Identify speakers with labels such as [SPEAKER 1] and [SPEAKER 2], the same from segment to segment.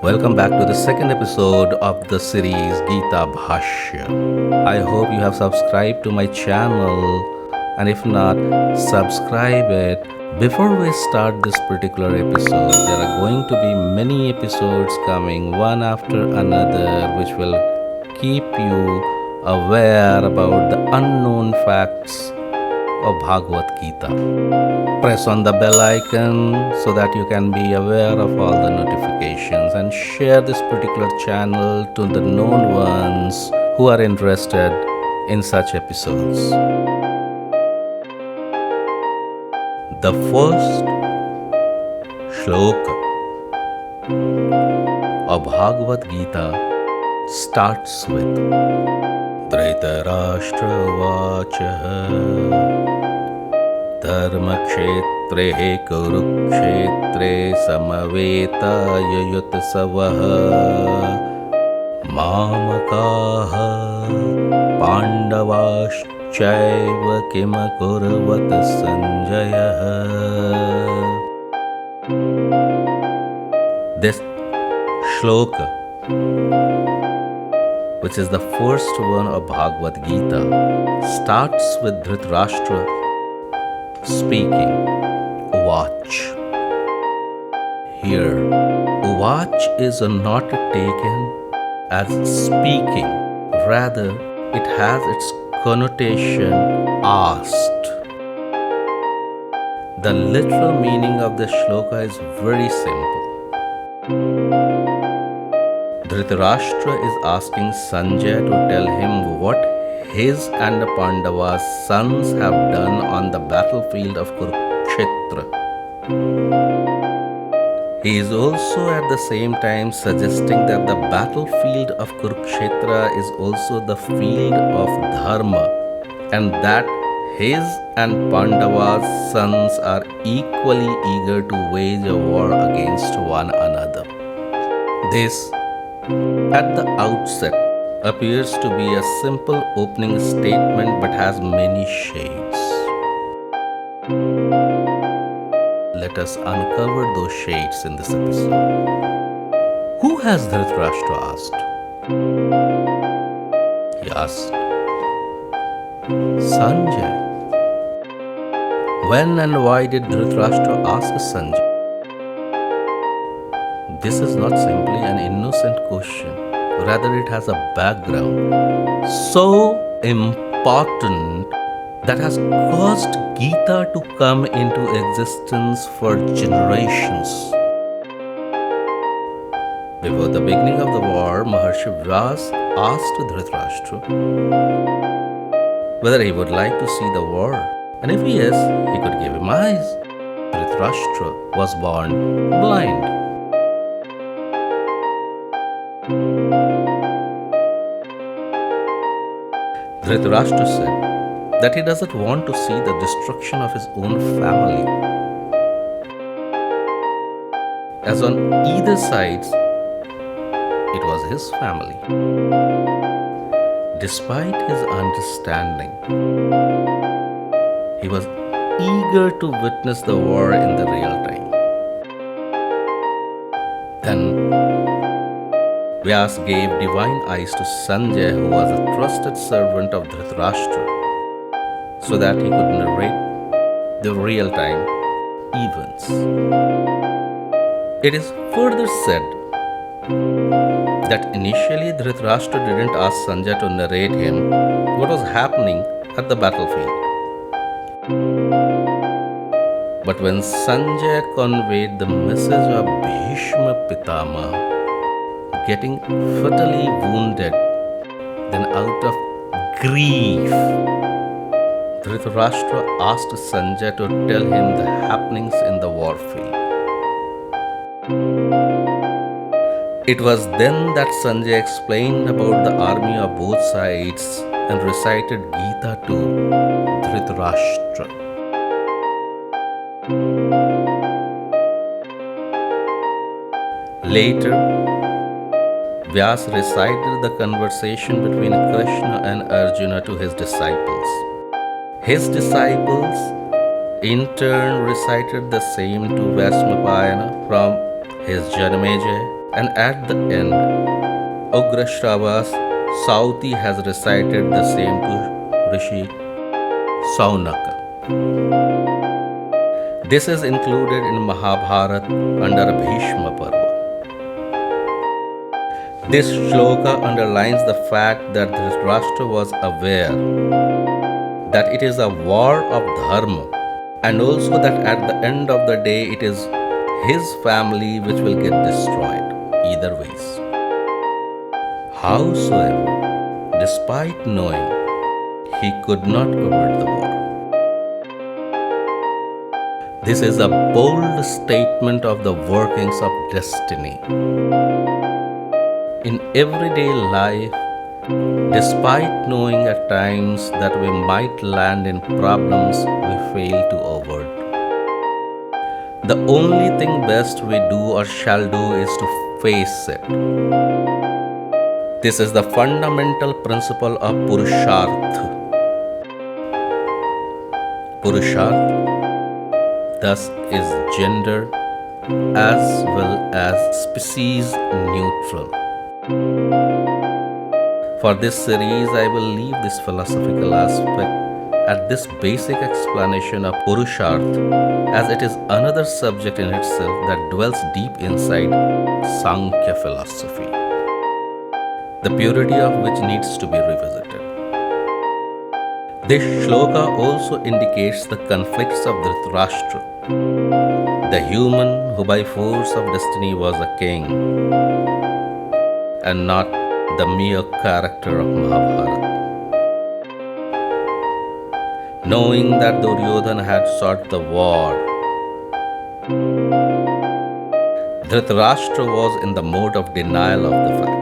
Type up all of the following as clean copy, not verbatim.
[SPEAKER 1] Welcome back to the second episode of the series Gitarahasya. I hope you have subscribed to my channel, and if not, subscribe it. Before we start this particular episode, there are going to be many episodes coming one after another which will keep you aware about the unknown facts of Bhagavad Gita. Press on the bell icon so that you can be aware of all the notifications, and share this particular channel to the known ones who are interested in such episodes. The first Ślōka of Bhagavad Gita starts with Dhritarashtra Vacha Dharm kshetra Kurukshetra samaveta yutsavaha mamakaha pandavaschaiva kim kurvat sanjaya. This Shloka, which is the first one of Bhagavad Gita, starts with Dhritarashtra speaking. Watch. Here, watch is not taken as speaking, rather, it has its connotation asked. The literal meaning of this shloka is very simple. Dhritarashtra is asking Sanjay to tell him what his and Pandava's sons have done on the battlefield of Kurukshetra. He is also at the same time suggesting that the battlefield of Kurukshetra is also the field of Dharma, and that his and Pandava's sons are equally eager to wage a war against one another. This, at the outset, appears to be a simple opening statement but has many shades. Let us uncover those shades in this episode. Who has Dhritarashtra asked? He asked Sanjay. When and why did Dhritarashtra ask Sanjay? This is not simply an innocent question. Rather, it has a background so important that has caused Gita to come into existence for generations. Before the beginning of the war, Maharshi Vyas asked Dhritarashtra whether he would like to see the war, and if yes, he could give him eyes. Dhritarashtra was born blind. Dhritarashtra said that he doesn't want to see the destruction of his own family, as on either sides it was his family. Despite his understanding, he was eager to witness the war in the real time. Then Vyas gave divine eyes to Sanjay, who was a trusted servant of Dhritarashtra, so that he could narrate the real-time events. It is further said that initially Dhritarashtra didn't ask Sanjay to narrate him what was happening at the battlefield. But when Sanjay conveyed the message of Bhishma Pitama getting fatally wounded, then out of grief, Dhritarashtra asked Sanjay to tell him the happenings in the warfield. It was then that Sanjay explained about the army of both sides and recited Gita to Dhritarashtra. Later, Vyas recited the conversation between Krishna and Arjuna to his disciples. His disciples in turn recited the same to Vyasmapayana from his Janmeja And at the end, Ugrashrava's Sauti has recited the same to Rishi Saunaka. This is included in Mahabharata under Bhishma Parva. This shloka underlines the fact that Dhritarashtra was aware that it is a war of dharma, and also that at the end of the day it is his family which will get destroyed, either ways. Howsoever, despite knowing, he could not avert the war. This is a bold statement of the workings of destiny. In everyday life, despite knowing at times that we might land in problems we fail to avert, the only thing best we do or shall do is to face it. This is the fundamental principle of Purushartha. Purushartha thus is gender as well as species neutral. For this series, I will leave this philosophical aspect at this basic explanation of Purushartha, as it is another subject in itself that dwells deep inside Sankhya philosophy, the purity of which needs to be revisited. This shloka also indicates the conflicts of Dhritarashtra, the human who by force of destiny was a king, and not the mere character of Mahabharata. Knowing that Duryodhana had sought the war, Dhritarashtra was in the mode of denial of the fact.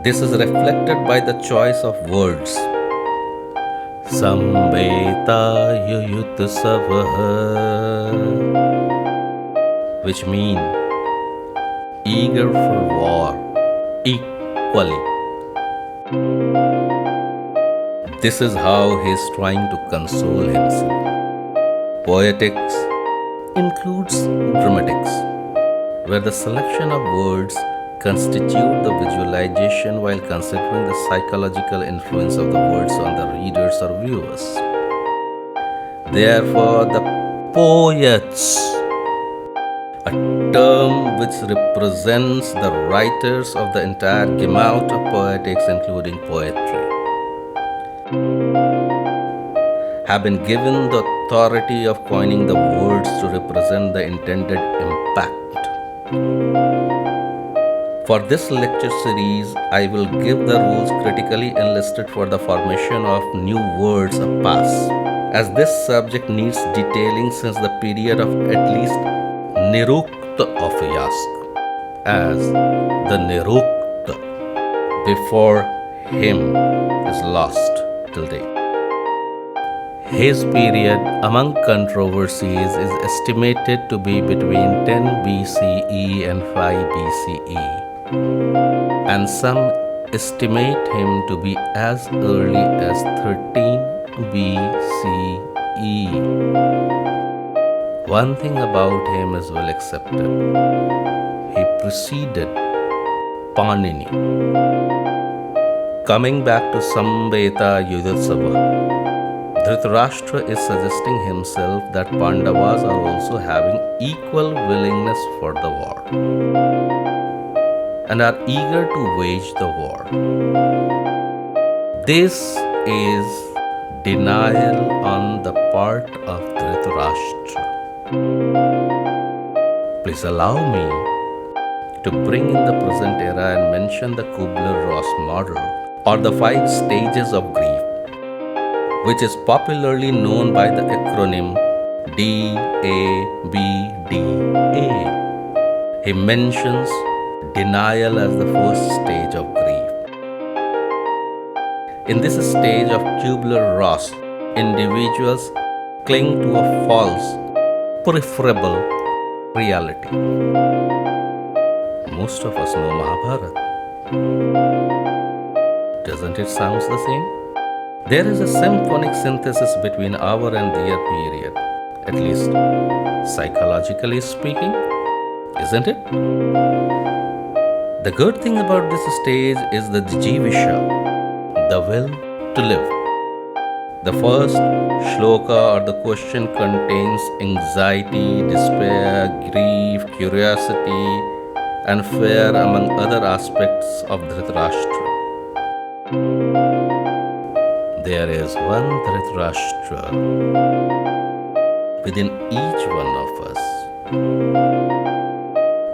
[SPEAKER 1] This is reflected by the choice of words. Sambeta yuyutsavaha, which mean eager for war, equally. This is how he is trying to console himself. Poetics includes dramatics, where the selection of words constitute the visualization while considering the psychological influence of the words on the readers or viewers. Therefore, the poets, a term which represents the writers of the entire gamut of poetics, including poetry, have been given the authority of coining the words to represent the intended impact. For this lecture series, I will give the rules critically enlisted for the formation of new words a pass, as this subject needs detailing since the period of at least Nirukta of Yask, as the Nirukta before him is lost till date. His period among controversies is estimated to be between 10 BCE and 5 BCE, and some estimate him to be as early as 13 BCE. One thing about him is well accepted. He preceded Panini. Coming back to Sambeta Yudhotsava, Dhritarashtra is suggesting himself that Pandavas are also having equal willingness for the war and are eager to wage the war. This is denial on the part of Dhritarashtra. Please allow me to bring in the present era and mention the Kübler-Ross model, or the 5 stages of grief, which is popularly known by the acronym DABDA. He mentions denial as the first stage of grief. In this stage of Kübler-Ross, individuals cling to a false, preferable reality. Most of us know Mahabharata. Doesn't it sound the same? There is a symphonic synthesis between our and their period, at least psychologically speaking. isn't it? The good thing about this stage is the jivisha, the will to live. The first shloka or the question contains anxiety, despair, grief, curiosity, and fear among other aspects of Dhritarashtra. There is one Dhritarashtra within each one of us.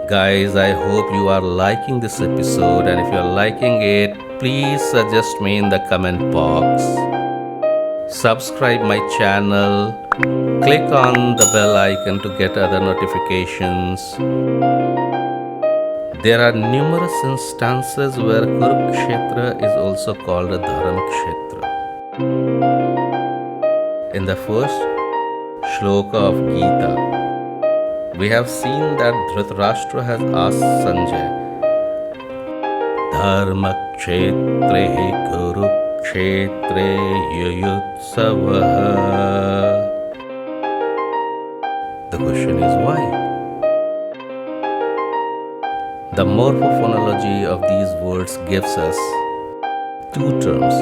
[SPEAKER 1] Guys, I hope you are liking this episode, and if you are liking it, please suggest me in the comment box. Subscribe my channel, click on the bell icon to get other notifications. There are numerous instances where Kurukshetra is also called a Dharm kshetra. In the first Ślōka of Gita, we have seen that Dhritarashtra has asked Sanjay, Dharma kshetre Kurukshetre yuyutsavaha. The question is why? The morphophonology of these words gives us two terms,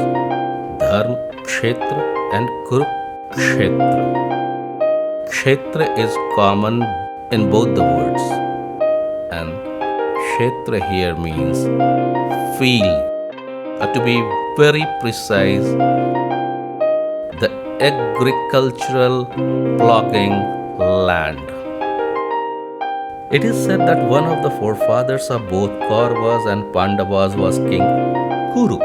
[SPEAKER 1] Dharm kshetra and Kurukshetra. Kshetra is common in both the words, and kshetra here means field, or to be very precise, the agricultural plowing land. It is said that one of the forefathers of both Kauravas and Pandavas was King Kuru,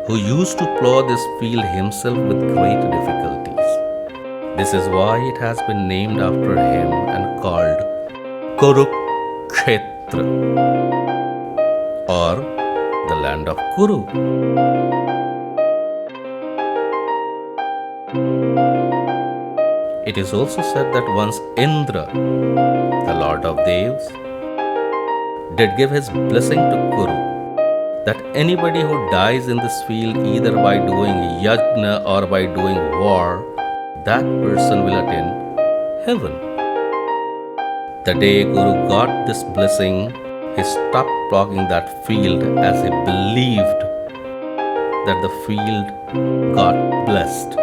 [SPEAKER 1] who used to plow this field himself with great difficulties. This is why it has been named after him and called Kurukshetra, or the land of Kuru. It is also said that once Indra, the lord of Devas, did give his blessing to Kuru, that anybody who dies in this field either by doing yajna or by doing war, that person will attain heaven. The day Guru got this blessing, he stopped plowing that field as he believed that the field got blessed.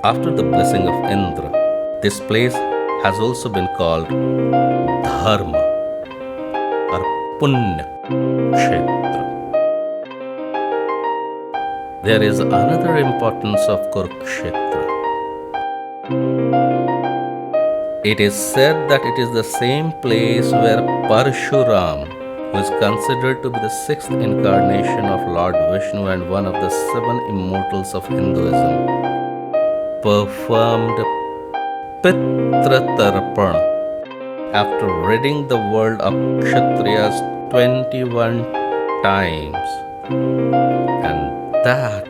[SPEAKER 1] After the blessing of Indra, this place has also been called Dharma or Punya Kshetra. There is another importance of Kurukshetra. It is said that it is the same place where Parshuram, who is considered to be the sixth incarnation of Lord Vishnu and one of the seven immortals of Hinduism, performed Pitratarpana after ridding the world of Kshatriyas 21 times, and that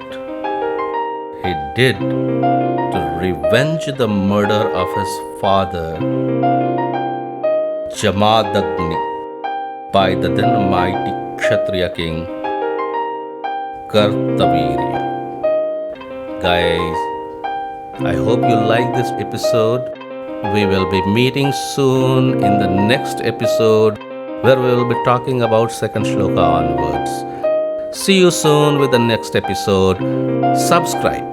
[SPEAKER 1] he did to revenge the murder of his father Jamadagni by the then mighty Kshatriya king Kartavirya. Guys, I hope you like this episode. We will be meeting soon in the next episode, where we will be talking about second shloka onwards. See you soon with the next episode. Subscribe.